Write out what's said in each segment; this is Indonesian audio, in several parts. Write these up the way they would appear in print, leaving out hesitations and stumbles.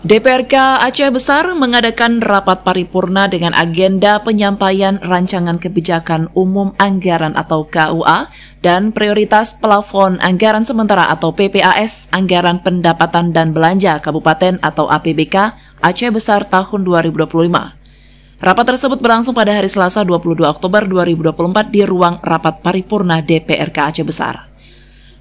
DPRK Aceh Besar mengadakan rapat paripurna dengan agenda penyampaian rancangan kebijakan umum anggaran atau KUA dan prioritas plafon anggaran sementara atau PPAS Anggaran Pendapatan dan Belanja Kabupaten atau APBK Aceh Besar tahun 2025. Rapat tersebut berlangsung pada hari Selasa 22 Oktober 2024 di ruang rapat paripurna DPRK Aceh Besar.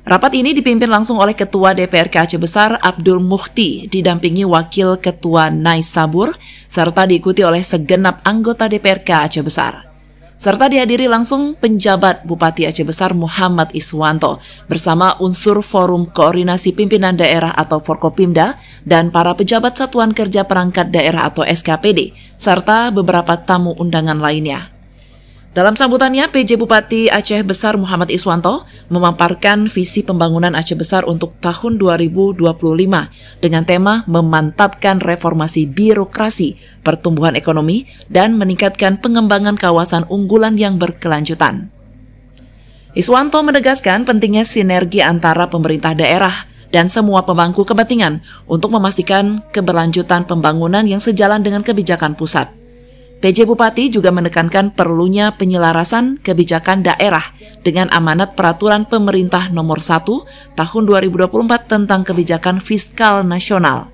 Rapat ini dipimpin langsung oleh Ketua DPRK Aceh Besar Abdul Mukhti, didampingi Wakil Ketua Nais Sabur, serta diikuti oleh segenap anggota DPRK Aceh Besar. Serta dihadiri langsung penjabat Bupati Aceh Besar Muhammad Iswanto bersama unsur Forum Koordinasi Pimpinan Daerah atau Forkopimda dan para pejabat Satuan Kerja Perangkat Daerah atau SKPD, serta beberapa tamu undangan lainnya. Dalam sambutannya, PJ Bupati Aceh Besar Muhammad Iswanto memaparkan visi pembangunan Aceh Besar untuk tahun 2025 dengan tema memantapkan reformasi birokrasi, pertumbuhan ekonomi, dan meningkatkan pengembangan kawasan unggulan yang berkelanjutan. Iswanto menegaskan pentingnya sinergi antara pemerintah daerah dan semua pemangku kepentingan untuk memastikan keberlanjutan pembangunan yang sejalan dengan kebijakan pusat. PJ Bupati juga menekankan perlunya penyelarasan kebijakan daerah dengan amanat Peraturan Pemerintah Nomor 1 Tahun 2024 tentang kebijakan fiskal nasional.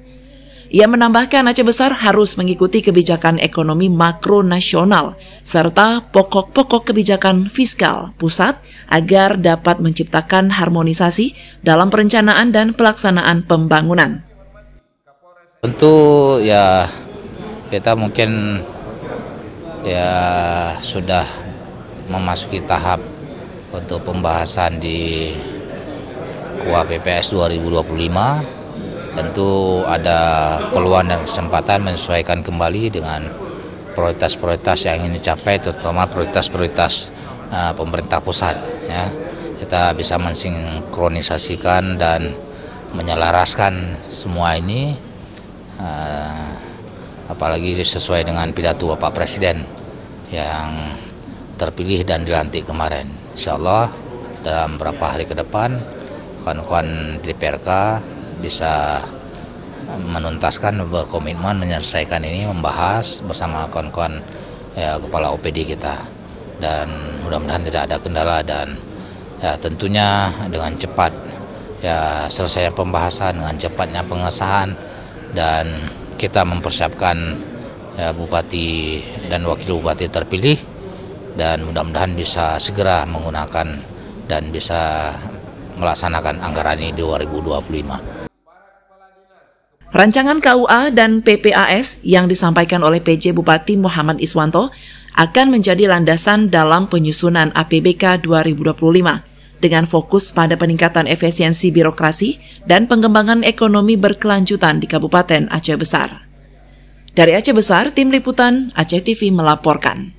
Ia menambahkan Aceh Besar harus mengikuti kebijakan ekonomi makro nasional serta pokok-pokok kebijakan fiskal pusat agar dapat menciptakan harmonisasi dalam perencanaan dan pelaksanaan pembangunan. Tentu ya kita mungkin sudah memasuki tahap untuk pembahasan di KUA PPAS 2025. Tentu ada peluang dan kesempatan menyesuaikan kembali dengan prioritas-prioritas yang ingin dicapai, terutama prioritas-prioritas pemerintah pusat. Ya. Kita bisa mensinkronisasikan dan menyelaraskan semua ini, apalagi sesuai dengan pidato Bapak Presiden yang terpilih dan dilantik kemarin. Insya Allah dalam beberapa hari ke depan kawan-kawan DPRK bisa menuntaskan, berkomitmen menyelesaikan ini, membahas bersama kawan-kawan kepala OPD kita, dan mudah-mudahan tidak ada kendala dan tentunya dengan cepat selesainya pembahasan, dengan cepatnya pengesahan, dan kita mempersiapkan Bupati dan Wakil Bupati terpilih, dan mudah-mudahan bisa segera menggunakan dan bisa melaksanakan anggaran ini 2025. Rancangan KUA dan PPAS yang disampaikan oleh PJ Bupati Muhammad Iswanto akan menjadi landasan dalam penyusunan APBK 2025 dengan fokus pada peningkatan efisiensi birokrasi dan pengembangan ekonomi berkelanjutan di Kabupaten Aceh Besar. Dari Aceh Besar, Tim Liputan Aceh TV melaporkan.